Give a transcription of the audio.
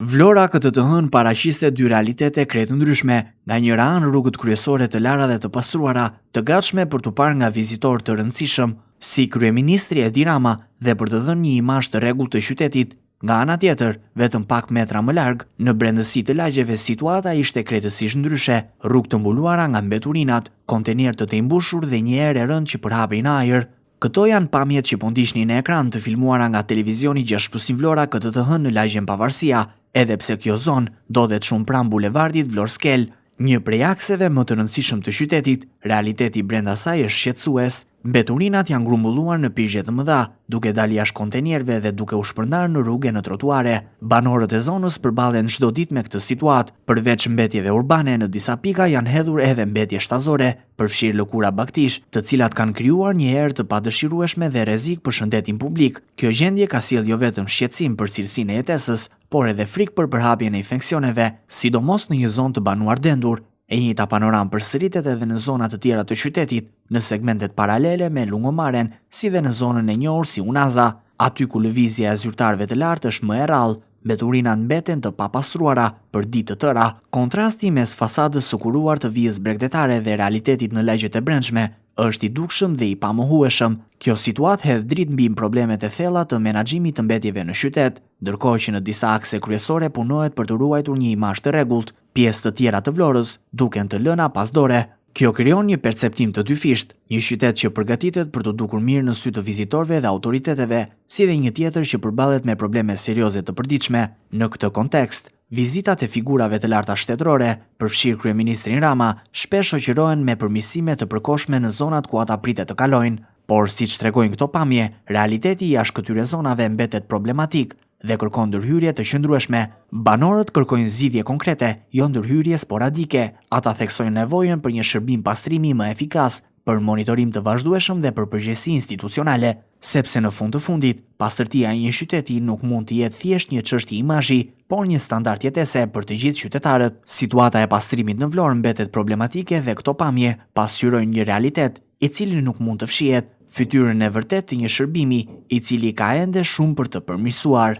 Vlora këtë të hënë paraqiste dy realitete krejt ndryshme, nga njëra anë rrugët kryesore të lara dhe të pastruara, të gatshme për t'u parë nga vizitor të rëndësishëm, si kryeministri Edi Rama dhe për të dhënë një imazh të rregullt të qytetit. Nga ana tjetër, vetëm pak metra më larg, në brendësi të lagjeve situata ishte krejtësisht ndryshe, rrugë të mbuluara nga mbeturinat, kontener të mbushur dhe një erë e rëndë që përhapej në ajër. Këto janë pamjet që po ndiqni në ekran të filmuara nga televizioni 6+ Vlora këtë të hënë në lagjen Pavarësia, edhe pse kjo zonë ndodhet shumë pranë bulevardit Vlorë-Skel, një prej akseve më të rëndësishëm të qytetit. Realiteti brenda saj është shqetësues. Mbeturinat janë grumbulluar në pirgje të mëdha, duke dalë jashtë kontenierëve dhe duke u shpërndarë në rrugë e në trotuare. Banorët e zonës përballen çdo ditë me këtë situatë. Përveç mbetjeve urbane, në disa pika janë hedhur edhe mbetje shtazore, përfshirë lëkura baktish, të cilat kanë krijuar një erë të padëshirueshme dhe rrezik për shëndetin publik. Kjo gjendje ka sjellë jo vetëm shqetësim për cilësinë e jetesës, por edhe frikë për përhapjen e infeksioneve, sidomos në një zonë të banuar dendur. E njëjta panoramë përsëritet edhe në zona të tjera të qytetit, në segmentet paralele me lungomaren, si dhe në zonën e njohur si Unaza, aty ku lëvizja e zyrtarëve të lartë është më e rrallë. Mbeturinat mbeten të papastruara për ditë të tëra. Kontrasti mes fasadës së kuruar të vijës bregdetare dhe realitetit në lagjet e brendshme është i dukshëm dhe i pamohueshëm. Kjo situatë hedh dritë mbi problemet e thella të menaxhimit të mbetjeve në qytet, ndërkohë që në disa akse kryesore punohet për të ruajtur një imazh të rregullt. Pjesë të tjera të Vlorës duken të lëna pas dore. Kjo krijon një perceptim të dyfisht, një qytet që përgatitet për të dukur mirë në sy të vizitorëve dhe autoriteteve, si dhe një tjetër që përballet me probleme serioze të përditshme. Në këtë kontekst, vizitat e figurave të larta shtetërore, përfshirë kryeministrin Rama, shpesh shoqërohen me përmirësime të përkohshme në zonat ku ata pritet të kalojnë. Por siç tregojnë këto pamje, realiteti jashtë këtyre zonave mbetet problematik dhe kërkon ndërhyrje të qëndrueshme. Banorët kërkojnë zgjidhje konkrete, jo ndërhyrje sporadike. Ata theksojnë nevojën për një shërbim pastrimi më efikas, për monitorim të vazhdueshëm dhe për përgjegjësi institucionale, sepse në fund të fundit, pastërtia e një qyteti nuk mund të jetë thjesht një çështje imazhi, por një standard jetese për të gjithë qytetarët. Situata e pastrimit në Vlorë mbetet problematike dhe këto pamje pasqyrojnë një realitet i cili nuk mund të fshihet, fytyrën e vërtet të një shërbimi i cili ka ende shumë për të përmirësuar.